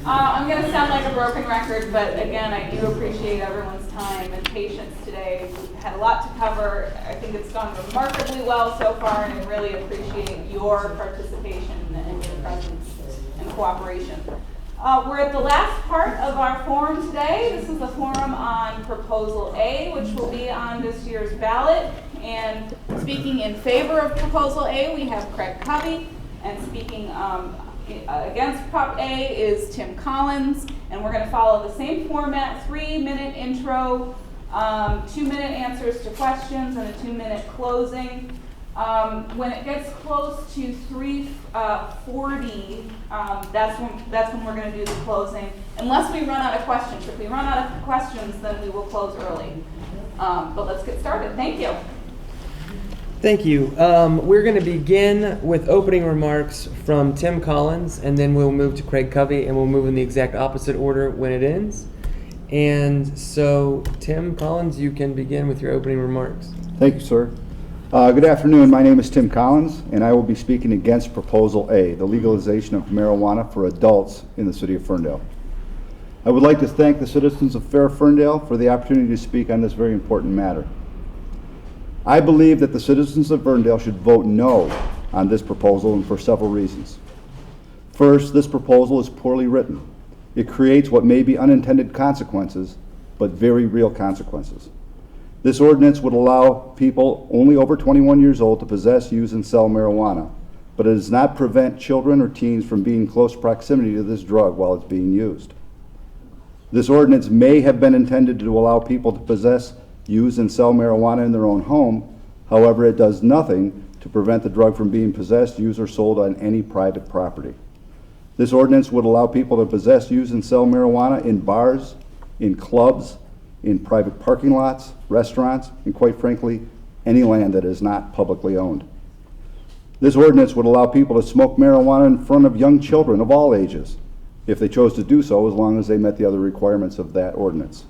I'm going to sound like a broken record, but again, I do appreciate everyone's time and patience today. We've had a lot to cover. I think it's gone remarkably well so far, and I really appreciate your participation and your presence and cooperation. We're at the last part of our forum today. This is the forum on Proposal A, which will be on this year's ballot. And speaking in favor of Proposal A, we have Craig Covey, and speaking against Prop A is Tim Collins, and we're going to follow the same format: 3-minute intro, 2-minute answers to questions, and a 2-minute closing. When it gets close to 3:40, that's when we're going to do the closing, unless we run out of questions. If we run out of questions, then we will close early. But let's get started. Thank you. Thank you. We're going to begin with opening remarks from Tim Collins, and then we'll move to Craig Covey, and we'll move in the exact opposite order when it ends. And so, Tim Collins, you can begin with your opening remarks. Thank you, sir. Good afternoon. My name is Tim Collins, and I will be speaking against Proposal A, the legalization of marijuana for adults in the city of Ferndale. I would like to thank the citizens of Fair Ferndale for the opportunity to speak on this very important matter. I believe that the citizens of Ferndale should vote no on this proposal, and for several reasons. First, this proposal is poorly written. It creates what may be unintended consequences, but very real consequences. This ordinance would allow people only over 21 years old to possess, use, and sell marijuana, but it does not prevent children or teens from being in close proximity to this drug while it's being used. This ordinance may have been intended to allow people to possess, use, and sell marijuana in their own home. However, it does nothing to prevent the drug from being possessed, used, or sold on any private property. This ordinance would allow people to possess, use, and sell marijuana in bars, in clubs, in private parking lots, restaurants, and quite frankly, any land that is not publicly owned. This ordinance would allow people to smoke marijuana in front of young children of all ages, if they chose to do so, as long as they met the other requirements of that ordinance.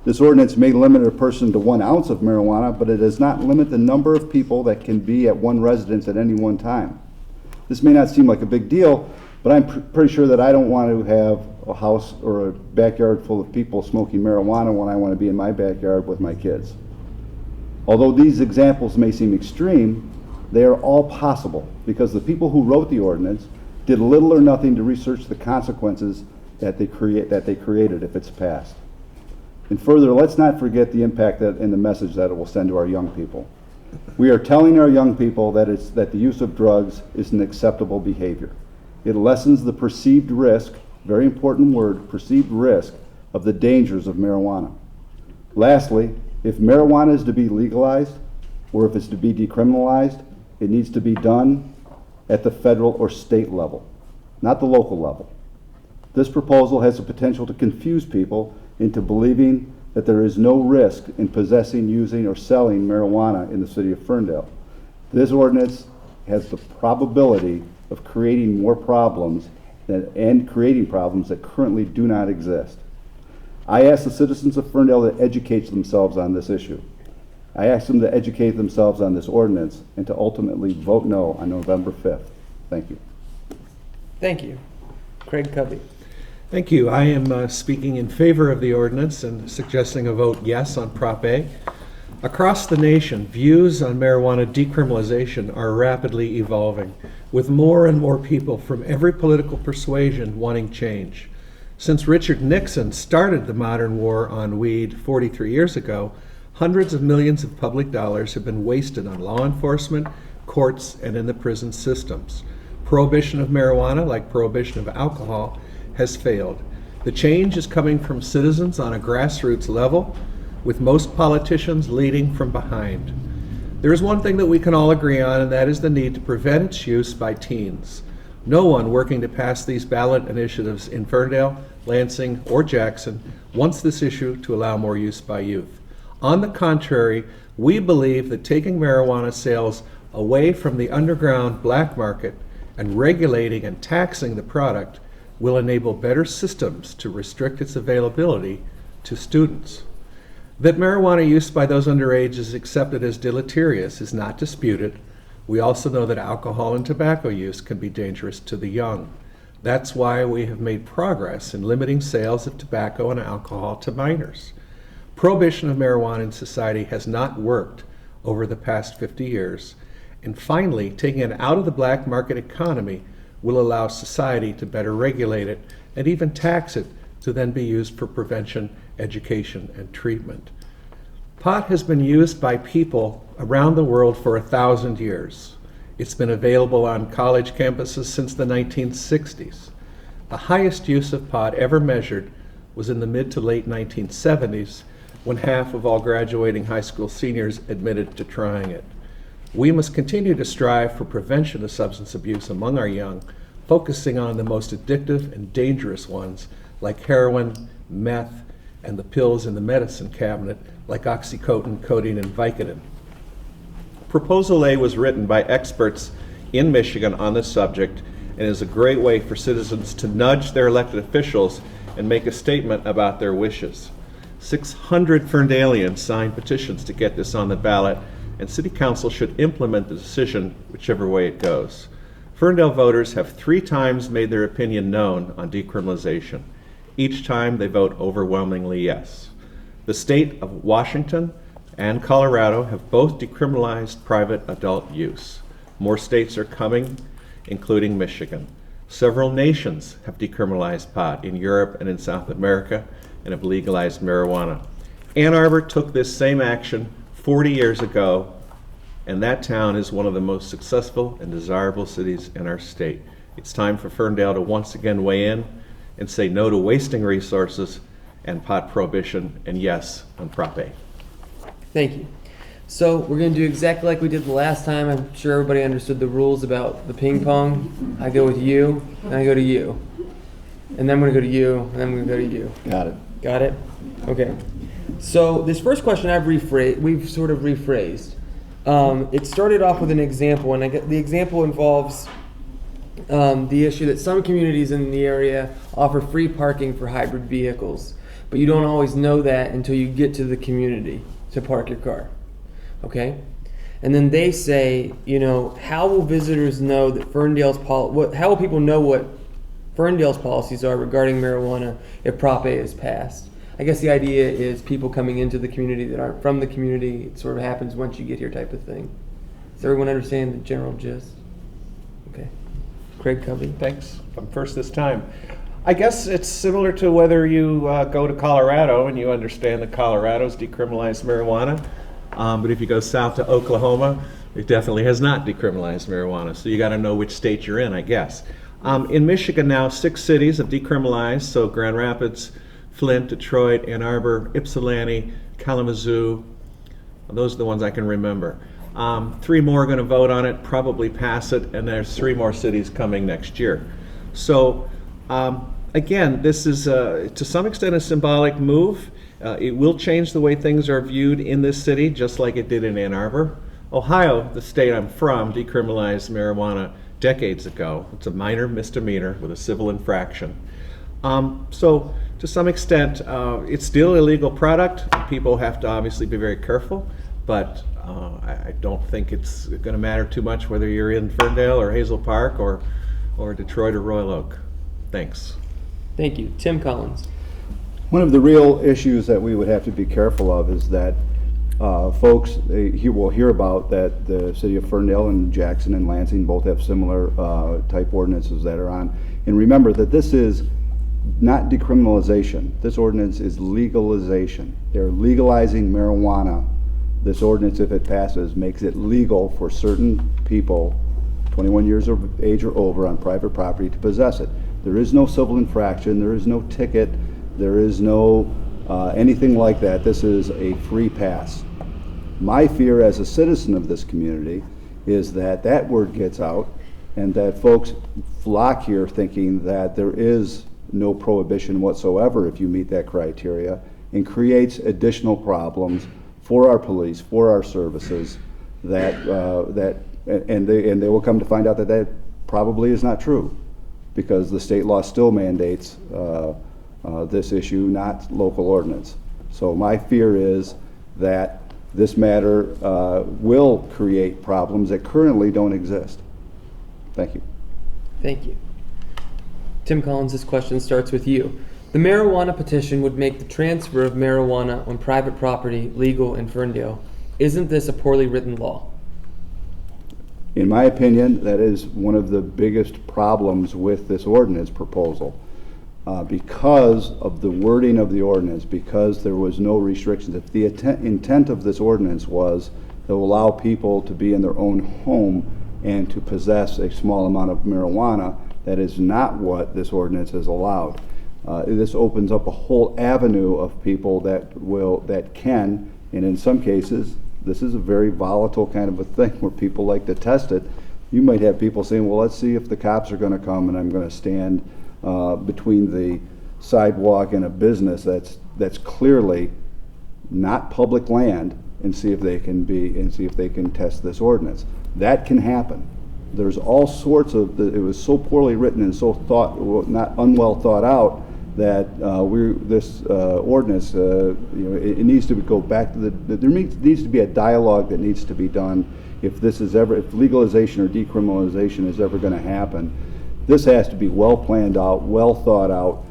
This ordinance may limit a person to 1 ounce of marijuana, but it does not limit the number of people that can be at one residence at any one time. This may not seem like a big deal, but I'm pretty sure that I don't want to have a house or a backyard full of people smoking marijuana when I want to be in my backyard with my kids. Although these examples may seem extreme, they are all possible because the people who wrote the ordinance did little or nothing to research the consequences that they created if it's passed. And further, let's not forget the impact and the message that it will send to our young people. We are telling our young people that the use of drugs is an acceptable behavior. It lessens the perceived risk, very important word, perceived risk of the dangers of marijuana. Lastly, if marijuana is to be legalized, or if it's to be decriminalized, it needs to be done at the federal or state level, not the local level. This proposal has the potential to confuse people into believing that there is no risk in possessing, using, or selling marijuana in the city of Ferndale. This ordinance has the probability of creating more problems and creating problems that currently do not exist. I ask the citizens of Ferndale to educate themselves on this issue. I ask them to educate themselves on this ordinance and to ultimately vote no on November 5th. Thank you. Thank you. Craig Covey. Thank you. I am speaking in favor of the ordinance and suggesting a vote yes on Prop A. Across the nation, views on marijuana decriminalization are rapidly evolving, with more and more people from every political persuasion wanting change. Since Richard Nixon started the modern war on weed 43 years ago, hundreds of millions of public dollars have been wasted on law enforcement, courts, and in the prison systems. Prohibition of marijuana, like prohibition of alcohol, has failed. The change is coming from citizens on a grassroots level, with most politicians leading from behind. There is one thing that we can all agree on, and that is the need to prevent its use by teens. No one working to pass these ballot initiatives in Ferndale, Lansing, or Jackson wants this issue to allow more use by youth. On the contrary, we believe that taking marijuana sales away from the underground black market and regulating and taxing the product will enable better systems to restrict its availability to students. That marijuana use by those underage is accepted as deleterious is not disputed. We also know that alcohol and tobacco use can be dangerous to the young. That's why we have made progress in limiting sales of tobacco and alcohol to minors. Prohibition of marijuana in society has not worked over the past 50 years, and finally, taking it out of the black market economy will allow society to better regulate it and even tax it to then be used for prevention, education, and treatment. Pot has been used by people around the world for 1,000 years. It's been available on college campuses since the 1960s. The highest use of pot ever measured was in the mid to late 1970s, when half of all graduating high school seniors admitted to trying it. We must continue to strive for prevention of substance abuse among our young, focusing on the most addictive and dangerous ones like heroin, meth, and the pills in the medicine cabinet like oxycodone, codeine, and Vicodin. Proposal A was written by experts in Michigan on this subject and is a great way for citizens to nudge their elected officials and make a statement about their wishes. 600 Ferndalians signed petitions to get this on the ballot, and City Council should implement the decision whichever way it goes. Ferndale voters have 3 times made their opinion known on decriminalization. Each time they vote overwhelmingly yes. The state of Washington and Colorado have both decriminalized private adult use. More states are coming, including Michigan. Several nations have decriminalized pot in Europe and in South America and have legalized marijuana. Ann Arbor took this same action 40 years ago, and that town is one of the most successful and desirable cities in our state. It's time for Ferndale to once again weigh in and say no to wasting resources and pot prohibition, and yes on Prop A. Thank you. So we're going to do exactly like we did the last time. I'm sure everybody understood the rules about the ping pong. I go with you, and I go to you. And then I'm going to go to you, and then I'm going to go to you. Got it. Got it? Okay. So this first question we've sort of rephrased. It started off with an example, and the example involves the issue that some communities in the area offer free parking for hybrid vehicles, but you don't always know that until you get to the community to park your car. Okay? And then they say, how will visitors know that how will people know what Ferndale's policies are regarding marijuana if Prop A is passed? I guess the idea is people coming into the community that aren't from the community. It sort of happens once you get here type of thing. Does everyone understand the general gist? Okay. Craig Covey. Thanks. I'm first this time. I guess it's similar to whether you go to Colorado and you understand that Colorado's decriminalized marijuana, but if you go south to Oklahoma, it definitely has not decriminalized marijuana. So you got to know which state you're in, I guess. In Michigan now, 6 cities have decriminalized, so Grand Rapids, Flint, Detroit, Ann Arbor, Ypsilanti, Kalamazoo. Those are the ones I can remember. 3 more are going to vote on it, probably pass it, and there's 3 more cities coming next year. So again, this is to some extent a symbolic move. It will change the way things are viewed in this city, just like it did in Ann Arbor. Ohio, the state I'm from, decriminalized marijuana decades ago. It's a minor misdemeanor with a civil infraction. So to some extent, it's still a illegal product. People have to obviously be very careful, but I don't think it's going to matter too much whether you're in Ferndale or Hazel Park or Detroit or Royal Oak. Thanks. Thank you. Tim Collins. One of the real issues that we would have to be careful of is that folks will hear about that the city of Ferndale and Jackson and Lansing both have similar type ordinances that are on. And remember that this is not decriminalization. This ordinance is legalization. They're legalizing marijuana. This ordinance, if it passes, makes it legal for certain people, 21 years of age or over, on private property to possess it. There is no civil infraction. There is no ticket. There is no anything like that. This is a free pass. My fear as a citizen of this community is that that word gets out and that folks flock here thinking that there is no prohibition whatsoever if you meet that criteria, and creates additional problems for our police, for our services, and they will come to find out that that probably is not true, because the state law still mandates this issue, not local ordinance. So my fear is that this matter will create problems that currently don't exist. Thank you. Thank you. Tim Collins, this question starts with you. The marijuana petition would make the transfer of marijuana on private property legal in Ferndale. Isn't this a poorly written law? In my opinion, that is one of the biggest problems with this ordinance proposal. Because of the wording of the ordinance, because there was no restrictions. If the intent of this ordinance was to allow people to be in their own home and to possess a small amount of marijuana, that is not what this ordinance has allowed. This opens up a whole avenue of people that can, and in some cases, this is a very volatile kind of a thing where people like to test it. You might have people saying, well, let's see if the cops are going to come and I'm going to stand between the sidewalk and a business that's clearly not public land and see if they can test this ordinance. That can happen. There's all sorts of, it was so poorly written and so not unwell thought out that this ordinance, it needs to go back to there needs to be a dialogue that needs to be done if legalization or decriminalization is ever going to happen. This has to be well planned out, well thought out,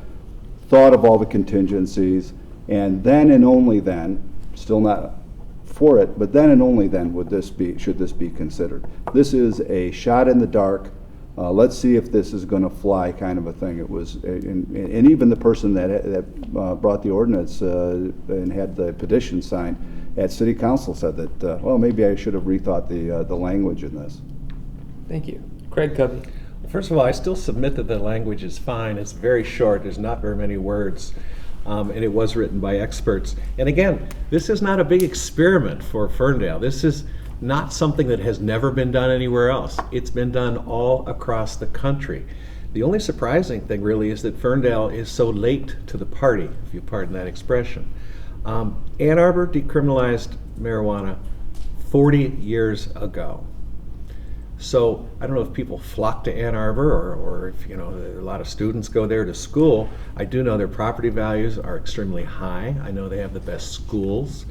thought of all the contingencies, and then and only then, still not for it, but then and only then should this be considered. This is a shot in the dark. Let's see if this is going to fly kind of a thing. It was, and even the person that brought the ordinance and had the petition signed at City Council said that, well, maybe I should have rethought the language in this. Thank you. Craig Covey. First of all, I still submit that the language is fine. It's very short. There's not very many words. And it was written by experts. And again, this is not a big experiment for Ferndale. This is not something that has never been done anywhere else. It's been done all across the country. The only surprising thing really is that Ferndale is so late to the party, if you pardon that expression. Ann Arbor decriminalized marijuana 40 years ago. So I don't know if people flock to Ann Arbor or if a lot of students go there to school. I do know their property values are extremely high. I know they have the best schools.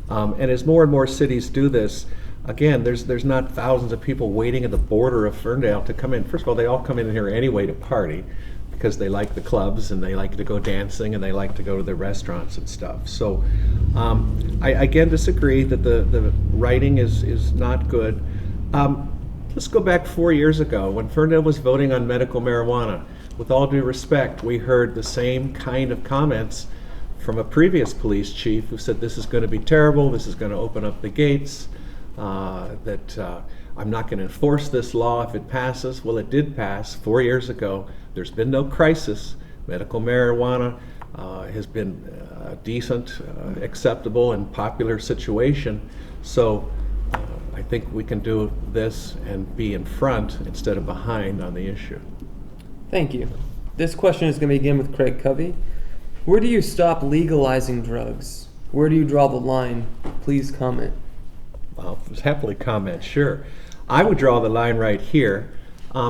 And as more and more cities do this, again, there's not thousands of people waiting at the border of Ferndale to come in. First of all, they all come in here anyway to party because they like the clubs and they like to go dancing and they like to go to the restaurants and stuff. So I again disagree that the writing is not good. Let's go back 4 years ago when Ferndale was voting on medical marijuana. With all due respect, we heard the same kind of comments from a previous police chief who said this is going to be terrible, this is going to open up the gates, that I'm not going to enforce this law if it passes. Well, it did pass 4 years ago. There's been no crisis. Medical marijuana has been a decent, acceptable, and popular situation. So I think we can do this and be in front instead of behind on the issue. Thank you. This question is going to begin with Craig Covey. Where do you stop legalizing drugs? Where do you draw the line? Please comment. I'll happily comment, sure. I would draw the line right here.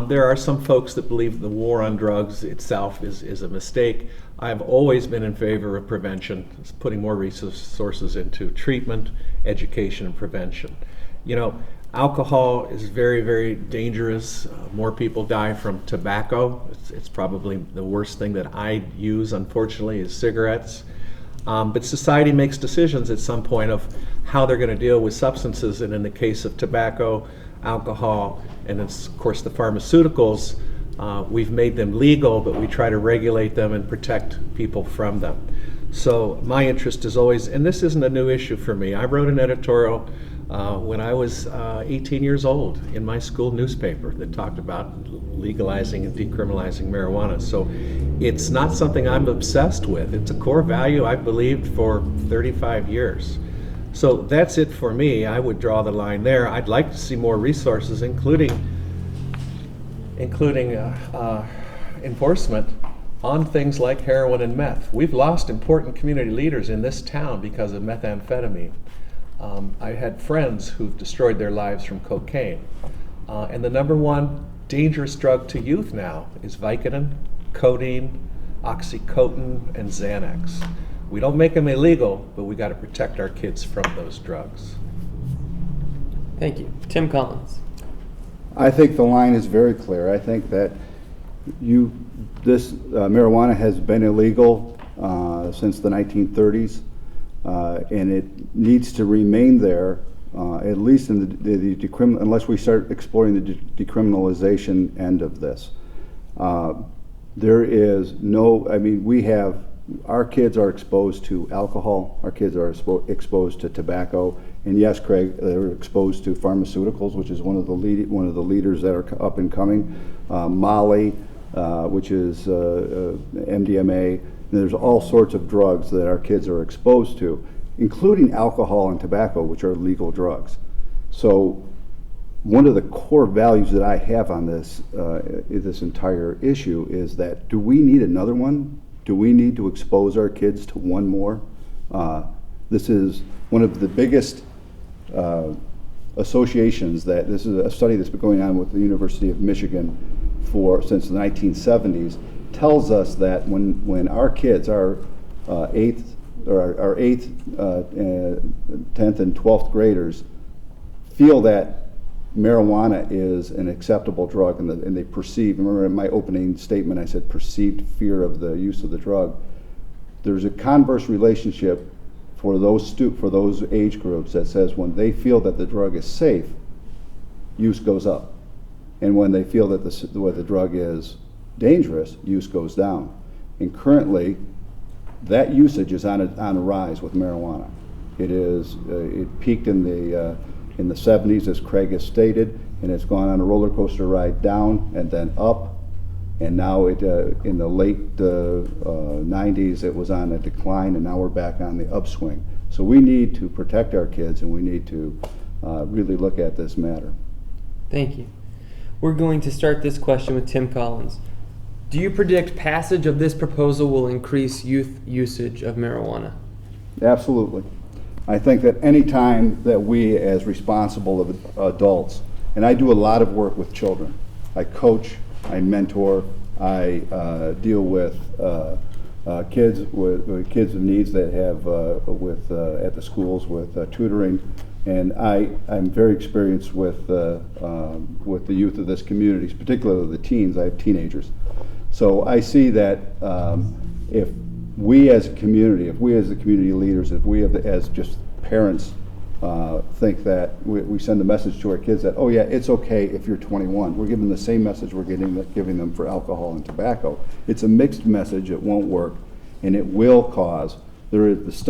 There are some folks that believe the war on drugs itself is a mistake. I've always been in favor of prevention, putting more resources into treatment, education, and prevention. Alcohol is very, very dangerous. More people die from tobacco. It's probably the worst thing that I use, unfortunately, is cigarettes. But society makes decisions at some point of how they're going to deal with substances, and in the case of tobacco, alcohol, and of course the pharmaceuticals, we've made them legal, but we try to regulate them and protect people from them. So my interest is always, and this isn't a new issue for me. I wrote an editorial when I was 18 years old in my school newspaper that talked about legalizing and decriminalizing marijuana. So it's not something I'm obsessed with. It's a core value I've believed for 35 years. So that's it for me. I would draw the line there. I'd like to see more resources, including enforcement on things like heroin and meth. We've lost important community leaders in this town because of methamphetamine. I had friends who've destroyed their lives from cocaine. And the number one dangerous drug to youth now is Vicodin, codeine, oxycodone, and Xanax. We don't make them illegal, but we got to protect our kids from those drugs. Thank you. Tim Collins. I think the line is very clear. I think that This marijuana has been illegal since the 1930s, and it needs to remain there, at least in unless we start exploring the decriminalization end of this. There is no, I mean, our kids are exposed to alcohol, our kids are exposed to tobacco, and yes, Craig, they're exposed to pharmaceuticals, which is one of the leaders that are up and coming, Molly, which is MDMA. There's all sorts of drugs that our kids are exposed to, including alcohol and tobacco, which are legal drugs. So one of the core values that I have on this entire issue is that, do we need another one? Do we need to expose our kids to one more? This is one of the biggest associations this is a study that's been going on with the University of Michigan since the 1970s, tells us that when our kids, our 8th, 10th, and 12th graders feel that marijuana is an acceptable drug and they perceive, remember in my opening statement I said perceived fear of the use of the drug, there's a converse relationship for those age groups that says when they feel that the drug is safe, use goes up. And when they feel that the drug is dangerous, use goes down. And currently, that usage is on a rise with marijuana. It peaked in the 70s, as Craig has stated, and it's gone on a roller coaster ride down and then up. And now in the late 90s, it was on a decline, and now we're back on the upswing. So we need to protect our kids, and we need to really look at this matter. Thank you. We're going to start this question with Tim Collins. Do you predict passage of this proposal will increase youth usage of marijuana? Absolutely. I think that any time that we, as responsible adults, and I do a lot of work with children. I coach, I mentor, I deal with kids in needs that have at the schools with tutoring, and I'm very experienced with the youth of this community, particularly the teens. I have teenagers, so I see that if we as a community, if we as the community leaders, if we as just parents think that we send a message to our kids that, oh yeah, it's okay if you're 21. We're giving the same message we're giving them for alcohol and tobacco. It's a mixed message. It won't work, and it will cause. There's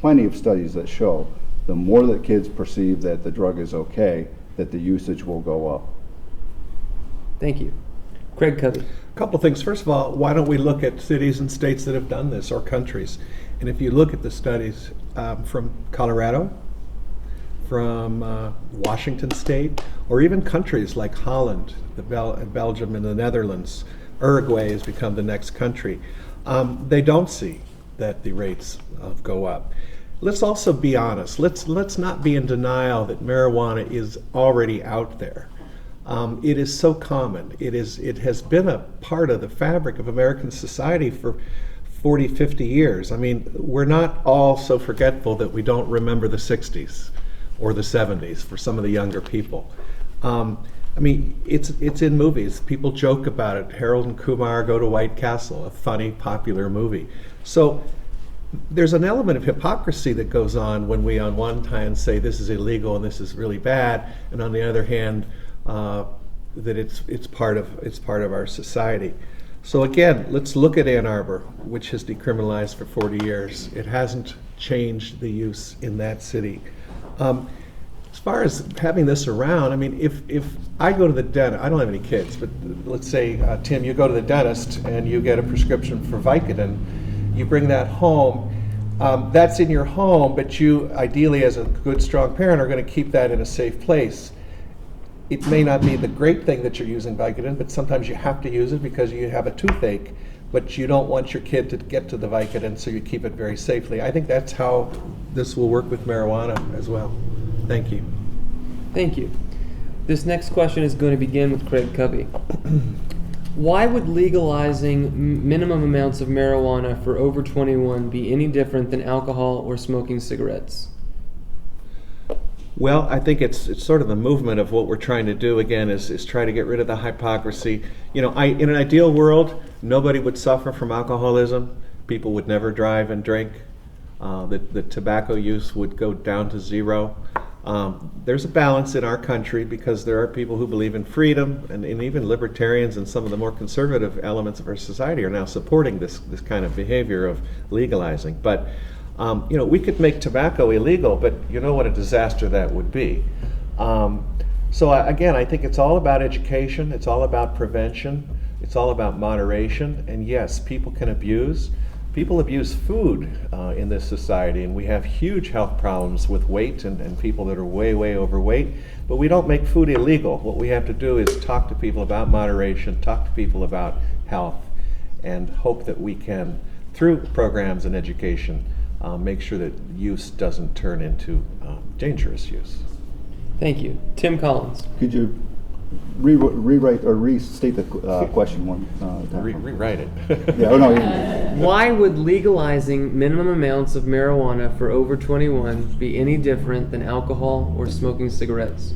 plenty of studies that show the more that kids perceive that the drug is okay, that the usage will go up. Thank you. Craig Covey. A couple things. First of all, why don't we look at cities and states that have done this, or countries? And if you look at the studies from Colorado, from Washington State, or even countries like Holland, Belgium, and the Netherlands, Uruguay has become the next country, they don't see that the rates go up. Let's also be honest. Let's not be in denial that marijuana is already out there. It is so common. It has been a part of the fabric of American society for 40, 50 years. I mean, we're not all so forgetful that we don't remember the 60s or the 70s for some of the younger people. I mean, it's in movies. People joke about it. Harold and Kumar Go to White Castle, a funny, popular movie. So there's an element of hypocrisy that goes on when we on one hand say this is illegal and this is really bad, and on the other hand, that it's part of our society. So again, let's look at Ann Arbor, which has decriminalized for 40 years. It hasn't changed the use in that city. As far as having this around, I mean, if I go to the dentist, I don't have any kids, but let's say, Tim, you go to the dentist and you get a prescription for Vicodin, you bring that home, that's in your home, but you, ideally as a good, strong parent, are going to keep that in a safe place. It may not be the great thing that you're using Vicodin, but sometimes you have to use it because you have a toothache, but you don't want your kid to get to the Vicodin, so you keep it very safely. I think that's how this will work with marijuana as well. Thank you. Thank you. This next question is going to begin with Craig Covey. Why would legalizing minimum amounts of marijuana for over 21 be any different than alcohol or smoking cigarettes? Well, I think it's sort of the movement of what we're trying to do again is try to get rid of the hypocrisy. In an ideal world, nobody would suffer from alcoholism. People would never drive and drink. The tobacco use would go down to zero. There's a balance in our country because there are people who believe in freedom, and even libertarians and some of the more conservative elements of our society are now supporting this kind of behavior of legalizing. But we could make tobacco illegal, but you know what a disaster that would be. Again, I think it's all about education. It's all about prevention. It's all about moderation. And yes, people can abuse. People abuse food in this society, and we have huge health problems with weight and people that are way, way overweight. But we don't make food illegal. What we have to do is talk to people about moderation, talk to people about health, and hope that we can, through programs and education, make sure that use doesn't turn into dangerous use. Thank you. Tim Collins. Could you rewrite or restate the question one time? Rewrite it. Yeah, oh, no, Why would legalizing minimum amounts of marijuana for over 21 be any different than alcohol or smoking cigarettes?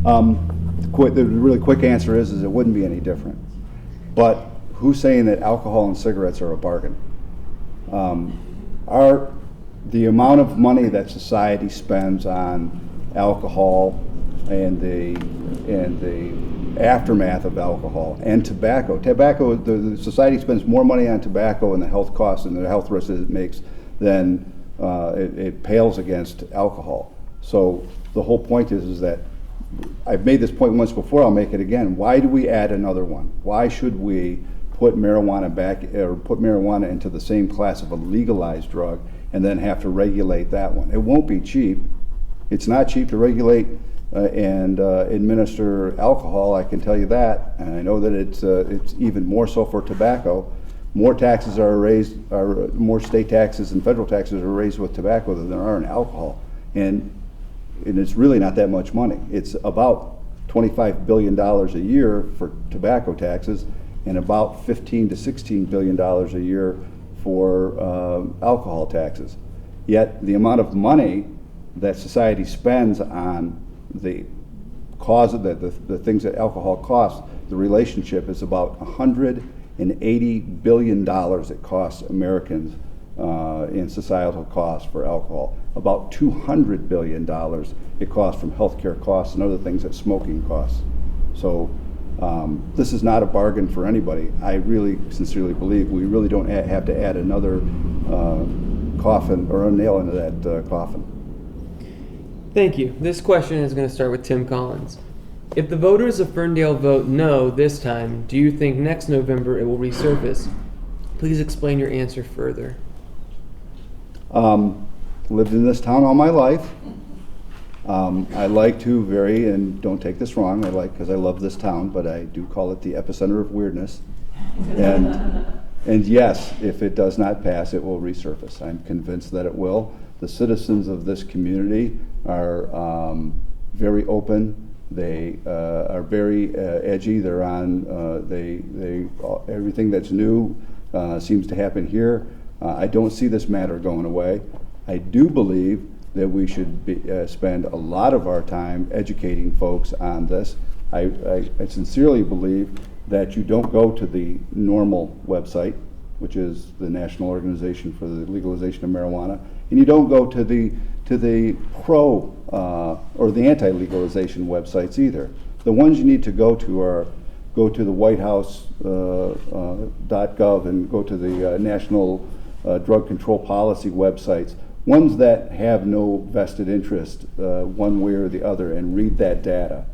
The really quick answer is it wouldn't be any different. But who's saying that alcohol and cigarettes are a bargain? The amount of money that society spends on alcohol and the aftermath of alcohol and tobacco. The society spends more money on tobacco and the health costs and the health risks that it makes than it pales against alcohol. So the whole point is that I've made this point once before, I'll make it again. Why do we add another one? Why should we put marijuana into the same class of a legalized drug and then have to regulate that one? It won't be cheap. It's not cheap to regulate and administer alcohol, I can tell you that. And I know that it's even more so for tobacco. More taxes are raised, more state taxes and federal taxes are raised with tobacco than there are in alcohol. And it's really not that much money. It's about $25 billion a year for tobacco taxes and about $15 to $16 billion a year for alcohol taxes. Yet the amount of money that society spends on the cause of the things that alcohol costs, the relationship is about $180 billion it costs Americans in societal costs for alcohol. About $200 billion it costs from healthcare costs and other things that smoking costs. So this is not a bargain for anybody. I really sincerely believe we really don't have to add another coffin or a nail into that coffin. Thank you. This question is going to start with Tim Collins. If the voters of Ferndale vote no this time, do you think next November it will resurface? Please explain your answer further. Lived in this town all my life. I like to vary, and don't take this wrong, because I love this town, but I do call it the epicenter of weirdness. And yes, if it does not pass, it will resurface. I'm convinced that it will. The citizens of this community are very open. They are very edgy. They're on. Everything that's new seems to happen here. I don't see this matter going away. I do believe that we should spend a lot of our time educating folks on this. I sincerely believe that you don't go to the normal website, which is the National Organization for the Legalization of Marijuana, and you don't go to the pro or the anti-legalization websites either. The ones you need to go to are go to the whitehouse.gov and go to the National Drug Control Policy websites, ones that have no vested interest one way or the other, and read that data.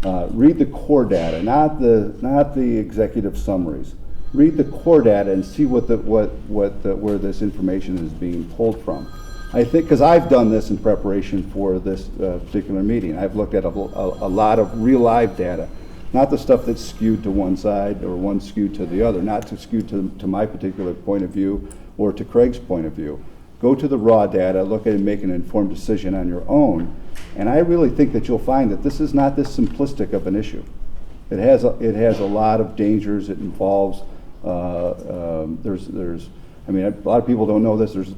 Read the core data, not the executive summaries. Read the core data and see where this information is being pulled from. I think, because I've done this in preparation for this particular meeting, I've looked at a lot of real live data, not the stuff that's skewed to one side or one skewed to the other, not to skew to my particular point of view or to Craig's point of view. Go to the raw data, look at it and make an informed decision on your own. And I really think that you'll find that this is not this simplistic of an issue. It has a lot of dangers. It involves, a lot of people don't know this, there's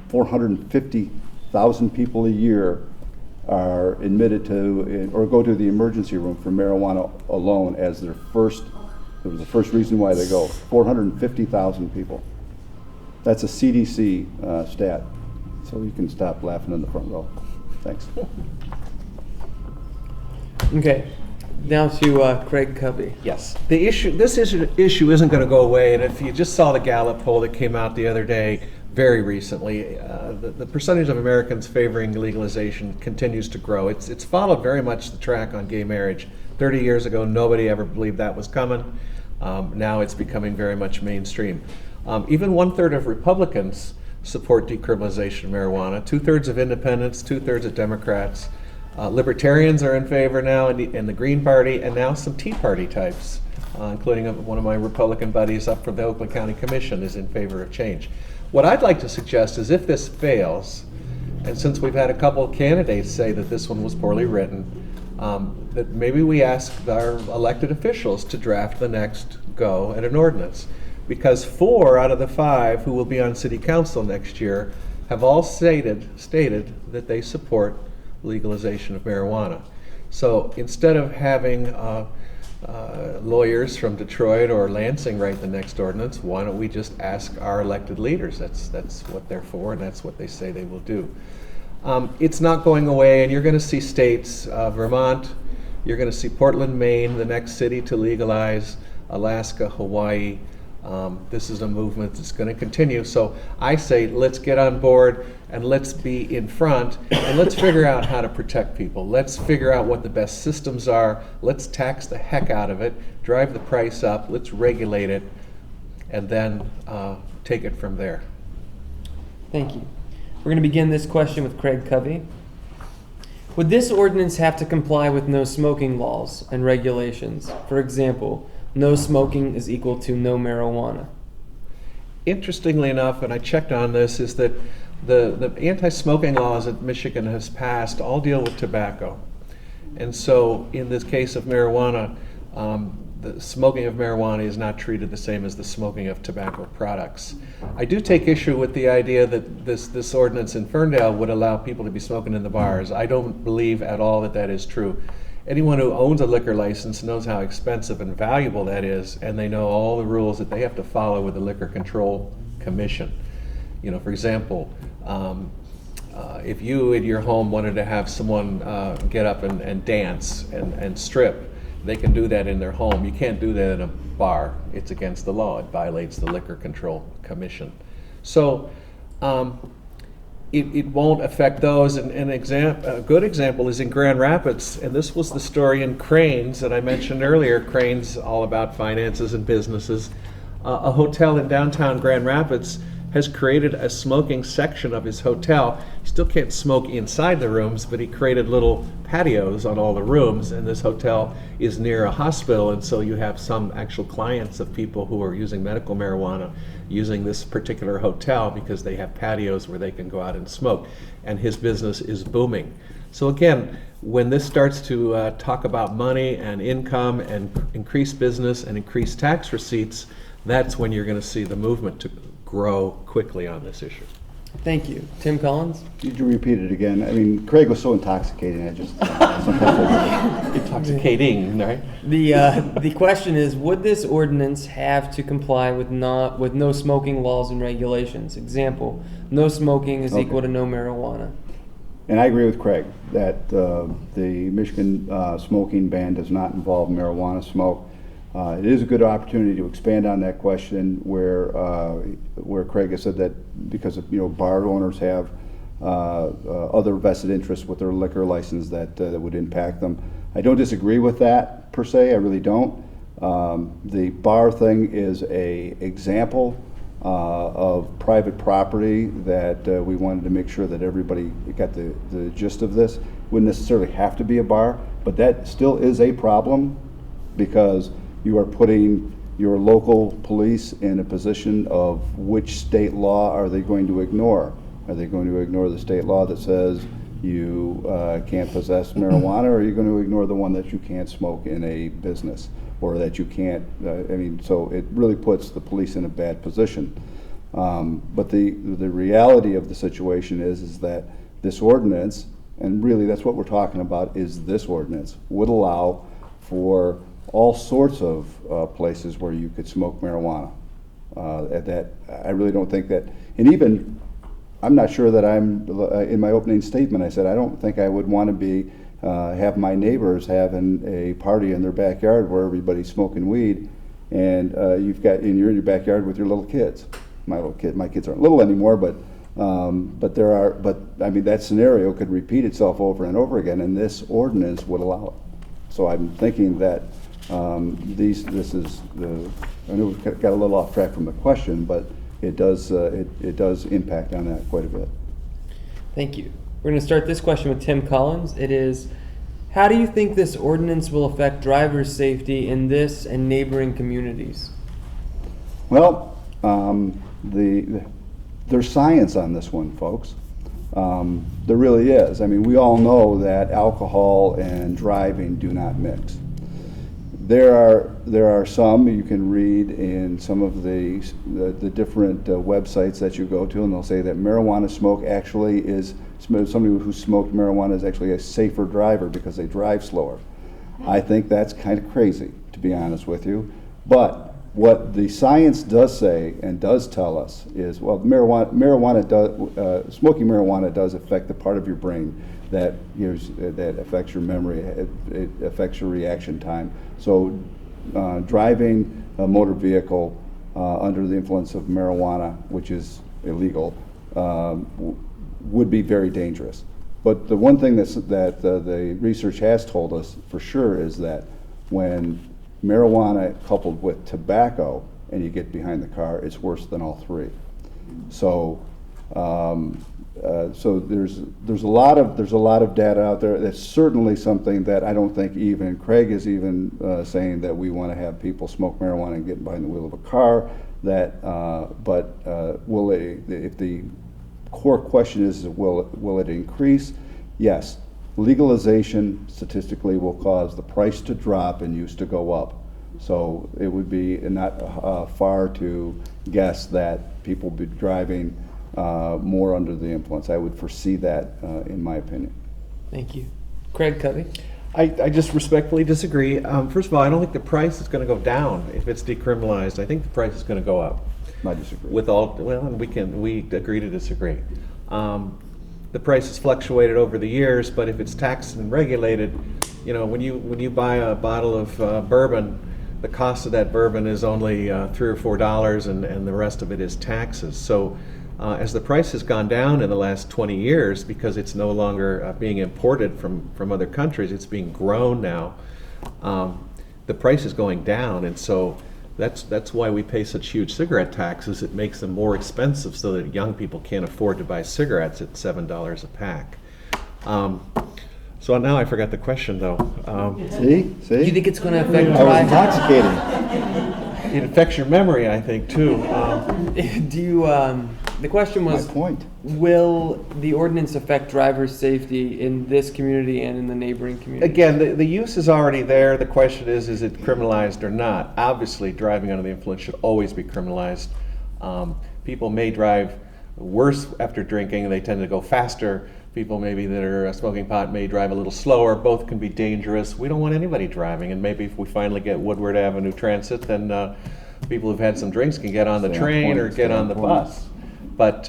450,000 people a year are admitted to or go to the emergency room for marijuana alone as their first, it was the first reason why they go. 450,000 people. That's a CDC stat. So you can stop laughing in the front row. Thanks. Okay, now to Craig Covey. Yes, this issue isn't going to go away, and if you just saw the Gallup poll that came out the other day, very recently, the percentage of Americans favoring legalization continues to grow. It's followed very much the track on gay marriage. 30 years ago, nobody ever believed that was coming. Now it's becoming very much mainstream. Even 1/3 of Republicans support decriminalization of marijuana, 2/3 of independents, 2/3 of Democrats. Libertarians are in favor now in the Green Party, and now some Tea Party types, including one of my Republican buddies up from the Oakland County Commission is in favor of change. What I'd like to suggest is if this fails, and since we've had a couple of candidates say that this one was poorly written, that maybe we ask our elected officials to draft the next go at an ordinance. Because 4 out of the 5 who will be on city council next year have all stated that they support legalization of marijuana. So instead of having lawyers from Detroit or Lansing write the next ordinance, why don't we just ask our elected leaders? That's what they're for, and that's what they say they will do. It's not going away, and you're going to see states, Vermont, you're going to see Portland, Maine, the next city to legalize, Alaska, Hawaii. This is a movement that's going to continue. So I say let's get on board and let's be in front and let's figure out how to protect people. Let's figure out what the best systems are. Let's tax the heck out of it, drive the price up, let's regulate it, and then take it from there. Thank you. We're going to begin this question with Craig Covey. Would this ordinance have to comply with no smoking laws and regulations? For example, no smoking is equal to no marijuana. Interestingly enough, and I checked on this, is that the anti-smoking laws that Michigan has passed all deal with tobacco. And so in this case of marijuana, the smoking of marijuana is not treated the same as the smoking of tobacco products. I do take issue with the idea that this ordinance in Ferndale would allow people to be smoking in the bars. I don't believe at all that that is true. Anyone who owns a liquor license knows how expensive and valuable that is, and they know all the rules that they have to follow with the Liquor Control Commission. You know, for example, if you in your home wanted to have someone get up and dance and strip, they can do that in their home. You can't do that in a bar. It's against the law. It violates the Liquor Control Commission. So it won't affect those. And a good example is in Grand Rapids, and this was the story in Cranes that I mentioned earlier. Cranes, all about finances and businesses. A hotel in downtown Grand Rapids has created a smoking section of his hotel. You still can't smoke inside the rooms, but he created little patios on all the rooms, and this hotel is near a hospital, and so you have some actual clients of people who are using medical marijuana using this particular hotel because they have patios where they can go out and smoke, and his business is booming. So again, when this starts to talk about money and income and increased business and increased tax receipts, that's when you're going to see the movement to grow quickly on this issue. Thank you. Tim Collins? Could you repeat it again? I mean, Craig was so intoxicating, I just Intoxicating, right? The question is, would this ordinance have to comply with no smoking laws and regulations? Example, no smoking is equal to no marijuana. And I agree with Craig that the Michigan smoking ban does not involve marijuana smoke. It is a good opportunity to expand on that question where Craig has said that because bar owners have other vested interests with their liquor license that would impact them. I don't disagree with that per se. I really don't. The bar thing is a example of private property that we wanted to make sure that everybody got the gist of this. Wouldn't necessarily have to be a bar, but that still is a problem because you are putting your local police in a position of which state law are they going to ignore? Are they going to ignore the state law that says you can't possess marijuana, or are you going to ignore the one that you can't smoke in a business, or that you can't, so it really puts the police in a bad position. But the reality of the situation is that this ordinance and really that's what we're talking about, is this ordinance would allow for all sorts of places where you could smoke marijuana. That I really don't think that, and even I'm not sure that I'm in my opening statement I said I don't think I would want to be have my neighbors having a party in their backyard where everybody's smoking weed, and you're in your backyard with your little kids. My kids aren't little anymore, but I mean that scenario could repeat itself over and over again, and this ordinance would allow it. So I'm thinking that I know we got a little off track from the question, but it does impact on that quite a bit. Thank you. We're going to start this question with Tim Collins. It is, how do you think this ordinance will affect driver's safety in this and neighboring communities? Well, there's science on this one, folks. There really is. I mean, we all know that alcohol and driving do not mix. There are some you can read in some of the different websites that you go to, and they'll say that marijuana smoke actually is, somebody who smoked marijuana is actually a safer driver because they drive slower. I think that's kind of crazy, to be honest with you. But what the science does say and does tell us is, well, smoking marijuana does affect the part of your brain that affects your memory, it affects your reaction time. So driving a motor vehicle under the influence of marijuana, which is illegal, would be very dangerous. But the one thing that the research has told us for sure is that when marijuana coupled with tobacco and you get behind the car, it's worse than all three. So so there's a lot of data out there. That's certainly something that I don't think even Craig is even saying that we want to have people smoke marijuana and get behind the wheel of a car. But will it, if the core question is will it increase? Yes. Legalization statistically will cause the price to drop and use to go up. So it would be not far to guess that people will be driving more under the influence. I would foresee that in my opinion. Thank you. Craig Covey. I just respectfully disagree. First of all, I don't think the price is going to go down if it's decriminalized. I think the price is going to go up. I disagree. We agree to disagree. The price has fluctuated over the years, but if it's taxed and regulated, when you buy a bottle of bourbon, the cost of that bourbon is only $3 or $4, and the rest of it is taxes. So as the price has gone down in the last 20 years, because it's no longer being imported from other countries, it's being grown now, the price is going down, and so that's why we pay such huge cigarette taxes. It makes them more expensive so that young people can't afford to buy cigarettes at $7 a pack. So now I forgot the question, though. See? Do you think it's going to affect I was driving? intoxicating. It affects your memory, I think, too. Do you? The question was, My point. will the ordinance affect driver's safety in this community and in the neighboring community? Again, the use is already there. The question is it criminalized or not? Obviously, driving under the influence should always be criminalized. People may drive worse after drinking. They tend to go faster. People maybe that are smoking pot may drive a little slower. Both can be dangerous. We don't want anybody driving. And maybe if we finally get Woodward Avenue Transit, then people who've had some drinks can get on the train or get on the bus. But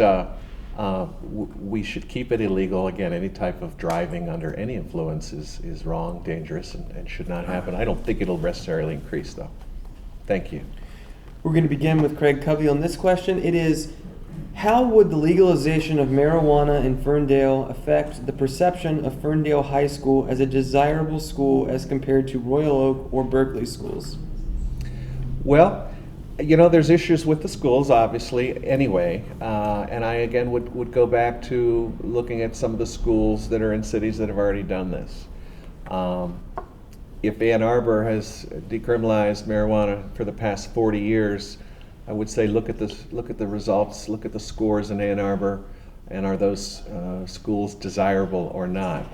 we should keep it illegal. Again, any type of driving under any influence is wrong, dangerous, and should not happen. I don't think it'll necessarily increase, though. Thank you. We're going to begin with Craig Covey on this question. It is, how would the legalization of marijuana in Ferndale affect the perception of Ferndale High School as a desirable school as compared to Royal Oak or Berkeley schools? Well, there's issues with the schools, obviously, anyway. And I, again, would go back to looking at some of the schools that are in cities that have already done this. If Ann Arbor has decriminalized marijuana for the past 40 years, I would say look at the results, look at the scores in Ann Arbor, and are those schools desirable or not?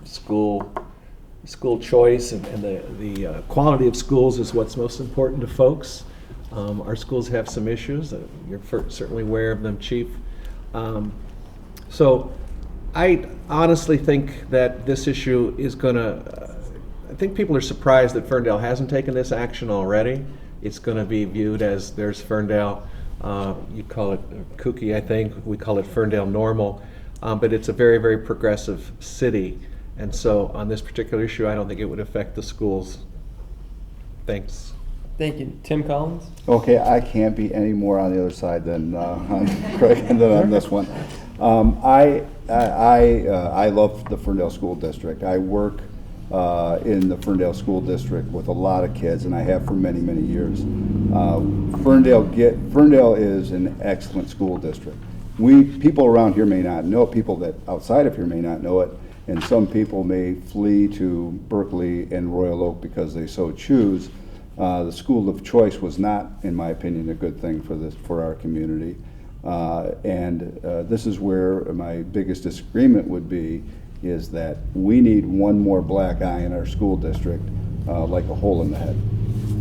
School choice and the quality of schools is what's most important to folks. Our schools have some issues. You're certainly aware of them, Chief. So I honestly think that this issue is going to, I think people are surprised that Ferndale hasn't taken this action already. It's going to be viewed as there's Ferndale, you call it kooky, I think. We call it Ferndale normal. But it's a very, very progressive city. And so on this particular issue, I don't think it would affect the schools. Thanks. Thank you. Tim Collins? Okay, I can't be any more on the other side than on Craig and then on this one. I love the Ferndale School District. I work in the Ferndale School District with a lot of kids, and I have for many, many years. Ferndale is an excellent school district. People around here may not know, people that outside of here may not know it, and some people may flee to Berkeley and Royal Oak because they so choose. The school of choice was not, in my opinion, a good thing for our community. This is where my biggest disagreement would be, is that we need one more black eye in our school district, like a hole in the head.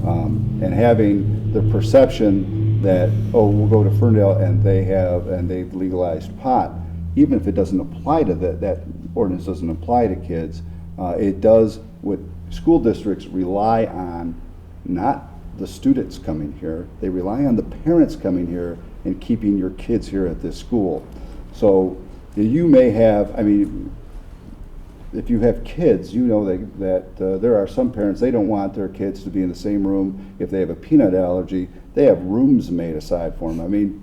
And having the perception that, oh, we'll go to Ferndale and they've legalized pot, even if it doesn't apply to that ordinance doesn't apply to kids, it does. What school districts rely on, not the students coming here, they rely on the parents coming here and keeping your kids here at this school. So you may have, I mean, if you have kids, you know that there are some parents, they don't want their kids to be in the same room. If they have a peanut allergy, they have rooms made aside for them. I mean,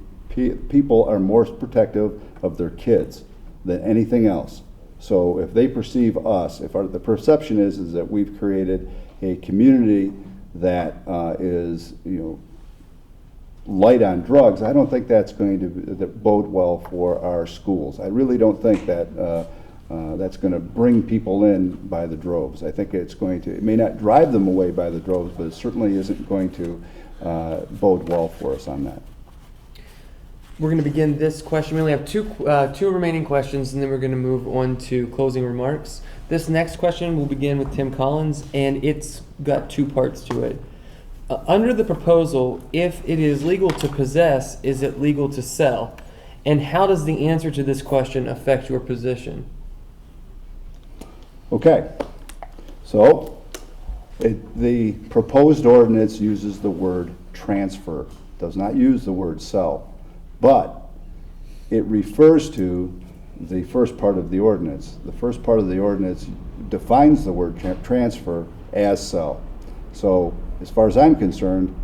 people are more protective of their kids than anything else. So if they perceive us, the perception is that we've created a community that is, light on drugs, I don't think that's going to bode well for our schools. I really don't think that that's going to bring people in by the droves. I think it may not drive them away by the droves, but it certainly isn't going to bode well for us on that. We're going to begin this question. We only have two remaining questions, and then we're going to move on to closing remarks. This next question will begin with Tim Collins, and it's got two parts to it. Under the proposal, if it is legal to possess, is it legal to sell? And how does the answer to this question affect your position? Okay, so the proposed ordinance uses the word transfer, does not use the word sell. But it refers to the first part of the ordinance. The first part of the ordinance defines the word transfer as sell. So as far as I'm concerned,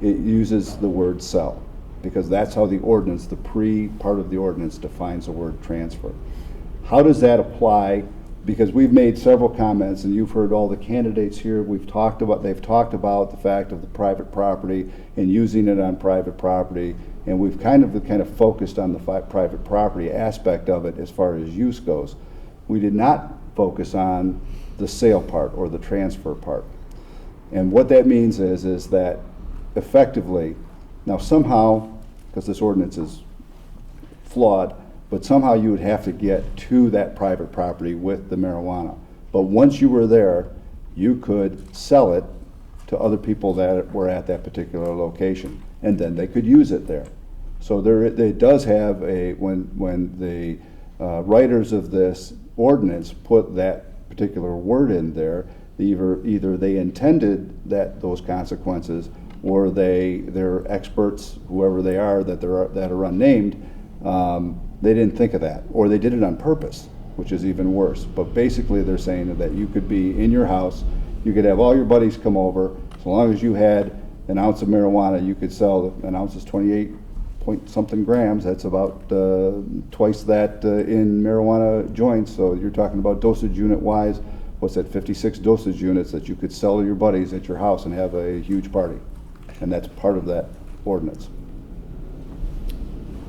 it uses the word sell, because that's how the ordinance, the part of the ordinance, defines the word transfer. How does that apply? Because we've made several comments, and you've heard all the candidates here. They've talked about the fact of the private property and using it on private property. And we've kind of focused on the private property aspect of it as far as use goes. We did not focus on the sale part or the transfer part. And what that means is that effectively, now somehow, because this ordinance is flawed, but somehow you would have to get to that private property with the marijuana. But once you were there, you could sell it to other people that were at that particular location, and then they could use it there. So it does have when the writers of this ordinance put that particular word in there, either they intended those consequences, or they're experts, whoever they are that are unnamed, they didn't think of that, or they did it on purpose, which is even worse. But basically they're saying that you could be in your house, you could have all your buddies come over, so long as you had an ounce of marijuana, you could sell. An ounce is 28 point something grams. That's about twice that in marijuana joints. So you're talking about dosage unit wise, what's that, 56 dosage units that you could sell to your buddies at your house and have a huge party. And that's part of that ordinance.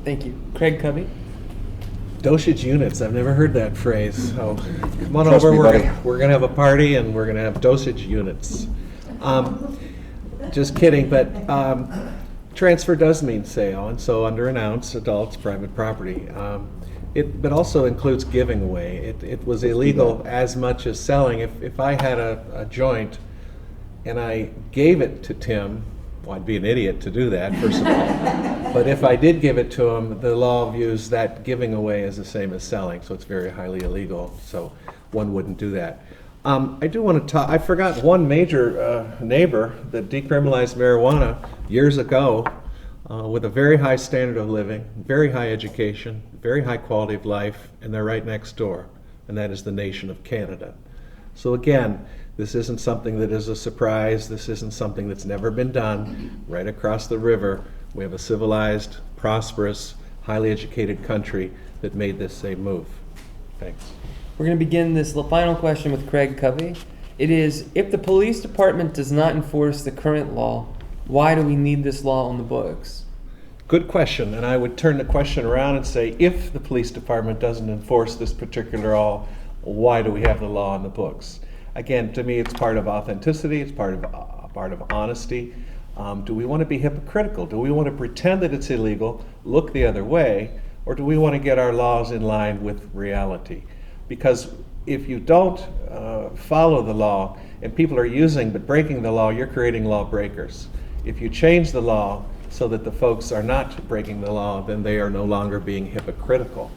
Thank you. Craig Covey? Dosage units, I've never heard that phrase. So come on Trust over, me, we're gonna have a party and we're gonna have dosage units. Just kidding, but transfer does mean sale, and so under an ounce, adults, private property. But also includes giving away. It was illegal as much as selling. If I had a joint and I gave it to Tim, well, I'd be an idiot to do that, first of all. But if I did give it to them, the law views that giving away as the same as selling, so it's very highly illegal, so one wouldn't do that. I do want to talk, I forgot one major neighbor that decriminalized marijuana years ago with a very high standard of living, very high education, very high quality of life, and they're right next door, and that is the nation of Canada. So again, this isn't something that is a surprise. This isn't something that's never been done. Right across the river, we have a civilized, prosperous, highly educated country that made this same move. Thanks. We're going to begin this final question with Craig Covey. It is, if the police department does not enforce the current law, why do we need this law on the books? Good question, and I would turn the question around and say, if the police department doesn't enforce this particular law, why do we have the law on the books? Again, to me, it's part of authenticity, it's part of honesty. Do we want to be hypocritical? Do we want to pretend that it's illegal, look the other way, or do we want to get our laws in line with reality? Because if you don't follow the law and people are using but breaking the law, you're creating lawbreakers. If you change the law so that the folks are not breaking the law, then they are no longer being hypocritical.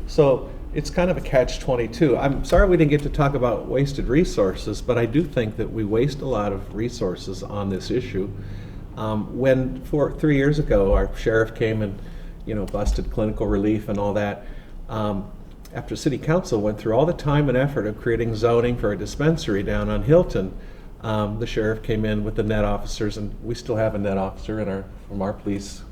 So it's kind of a catch-22. I'm sorry we didn't get to talk about wasted resources, but I do think that we waste a lot of resources on this issue. When 3 years ago our sheriff came and busted clinical relief and all that, after City Council went through all the time and effort of creating zoning for a dispensary down on Hilton, the sheriff came in with the net officers, and we still have a net officer from our police.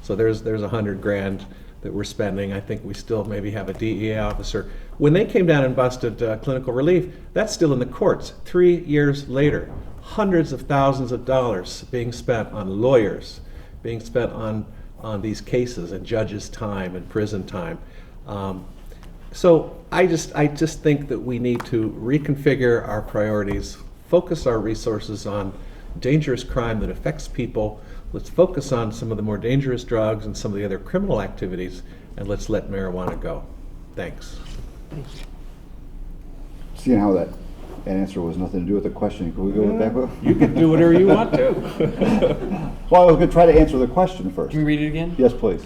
So there's $100,000 that we're spending. I think we still maybe have a DEA officer. When they came down and busted clinical relief, that's still in the courts 3 years later. Hundreds of thousands of dollars being spent on lawyers, being spent on these cases and judges' time and prison time. So I just think that we need to reconfigure our priorities, focus our resources on dangerous crime that affects people. Let's focus on some of the more dangerous drugs and some of the other criminal activities, and let's let marijuana go. Thanks. Seeing how that answer was nothing to do with the question, can we go back with? You can do whatever you want to. Well, I was going to try to answer the question first. Can we read it again? Yes, please.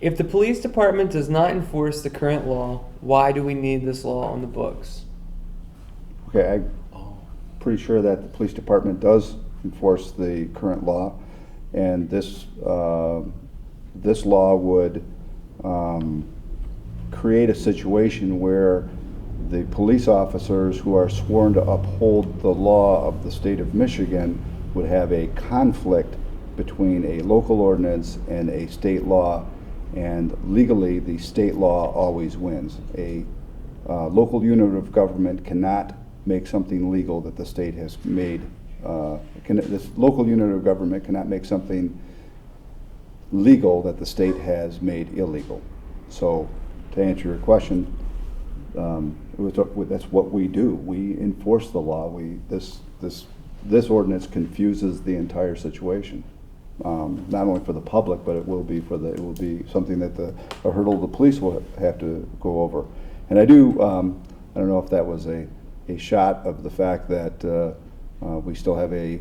If the police department does not enforce the current law, why do we need this law on the books? Okay, I'm pretty sure that the police department does enforce the current law, and this law would create a situation where the police officers who are sworn to uphold the law of the state of Michigan would have a conflict between a local ordinance and a state law, and legally the state law always wins. A local unit of government cannot make something legal that the state has made. This local unit of government cannot make something legal that the state has made illegal. So to answer your question, that's what we do. We enforce the law. This ordinance confuses the entire situation, not only for the public, but it will be something that a hurdle the police will have to go over. And I don't know if that was a shot of the fact that we still have the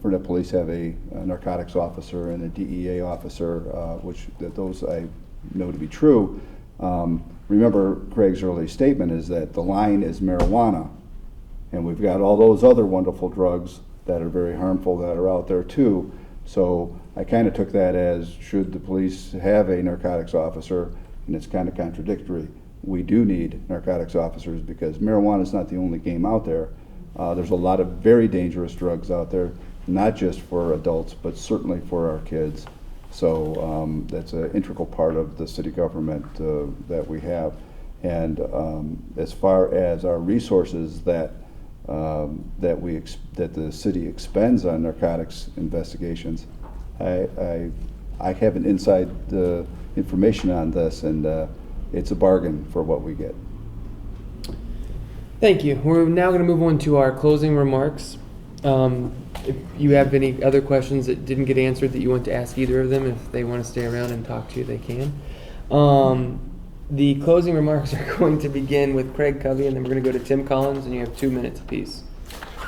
Ferndale Police have a narcotics officer and a DEA officer, which those I know to be true. Remember, Craig's early statement is that the line is marijuana, and we've got all those other wonderful drugs that are very harmful that are out there too. So I kind of took that as, should the police have a narcotics officer? And it's kind of contradictory. We do need narcotics officers because marijuana is not the only game out there. There's a lot of very dangerous drugs out there, not just for adults, but certainly for our kids. So that's an integral part of the city government that we have. And as far as our resources that the city expends on narcotics investigations, I have an inside information on this, and it's a bargain for what we get. Thank you. We're now going to move on to our closing remarks. If you have any other questions that didn't get answered that you want to ask either of them, if they want to stay around and talk to you, they can. The closing remarks are going to begin with Craig Covey, and then we're going to go to Tim Collins, and you have 2 minutes apiece.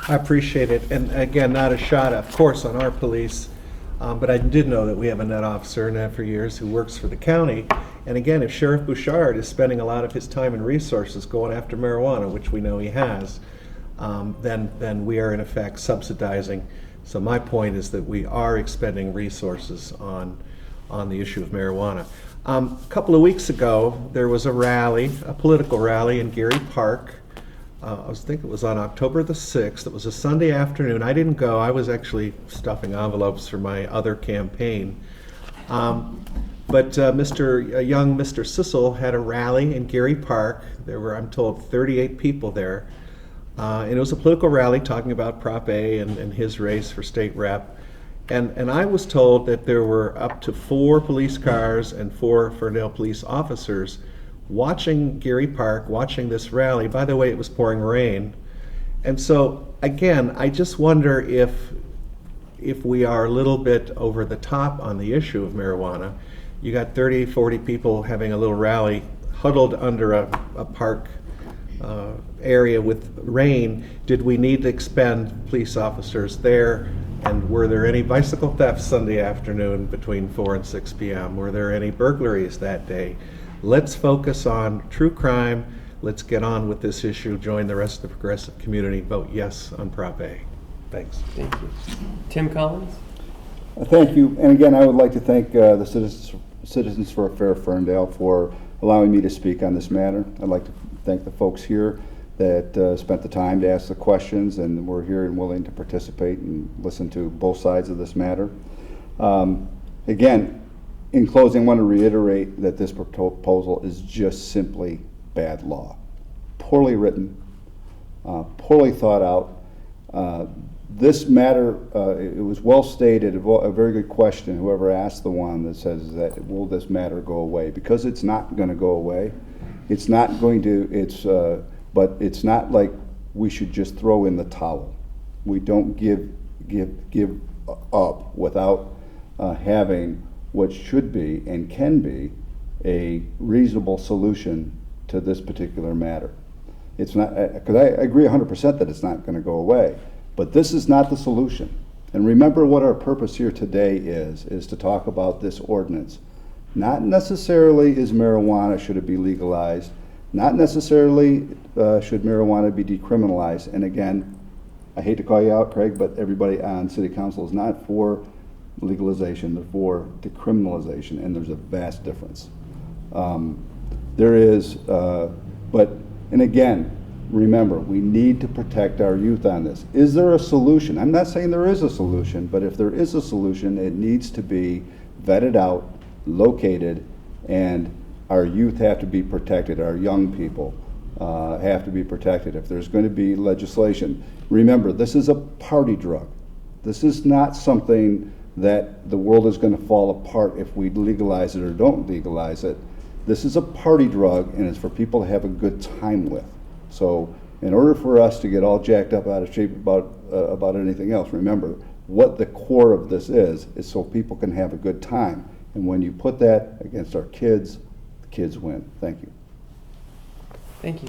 I appreciate it. And again, not a shot, of course, on our police. But I did know that we have a net officer, and have for years, who works for the county. And again, if Sheriff Bouchard is spending a lot of his time and resources going after marijuana, which we know he has, then we are in effect subsidizing. So my point is that we are expending resources on the issue of marijuana. A couple of weeks ago, there was a rally, a political rally in Geary Park. I think it was on October the 6th. It was a Sunday afternoon. I didn't go. I was actually stuffing envelopes for my other campaign. But young Mr. Sissel had a rally in Geary Park. There were, I'm told, 38 people there. And it was a political rally talking about Prop A and his race for state rep. And I was told that there were up to 4 police cars and 4 Ferndale police officers watching Geary Park, watching this rally. By the way, it was pouring rain. And so, again, I just wonder if we are a little bit over the top on the issue of marijuana. You got 30, 40 people having a little rally huddled under a park area with rain. Did we need to expend police officers there? And were there any bicycle thefts Sunday afternoon between 4 and 6 p.m.? Were there any burglaries that day? Let's focus on true crime. Let's get on with this issue. Join the rest of the progressive community. Vote yes on Prop A. Thanks. Thank you. Tim Collins? Thank you. And again, I would like to thank the Citizens for Fair Ferndale for allowing me to speak on this matter. I'd like to thank the folks here that spent the time to ask the questions and were here and willing to participate and listen to both sides of this matter. Again, in closing, I want to reiterate that this proposal is just simply bad law. Poorly written, poorly thought out. This matter, it was well stated, a very good question, whoever asked the one that says that, will this matter go away? Because it's not going to go away. It's not going to, but it's not like we should just throw in the towel. We don't give up without having what should be and can be a reasonable solution to this particular matter. It's not, because I agree 100% that it's not going to go away, but this is not the solution. And remember what our purpose here today is to talk about this ordinance. Not necessarily is marijuana, should it be legalized, not necessarily should marijuana be decriminalized. And again, I hate to call you out, Craig, but everybody on City Council is not for legalization, they're for decriminalization, and there's a vast difference. There is, and again, remember, we need to protect our youth on this. Is there a solution? I'm not saying there is a solution, but if there is a solution, it needs to be vetted out, located, and our youth have to be protected, our young people have to be protected. If there's going to be legislation, remember, this is a party drug. This is not something that the world is going to fall apart if we legalize it or don't legalize it. This is a party drug, and it's for people to have a good time with. So in order for us to get all jacked up out of shape about anything else, remember, what the core of this is so people can have a good time. And when you put that against our kids, the kids win. Thank you. Thank you.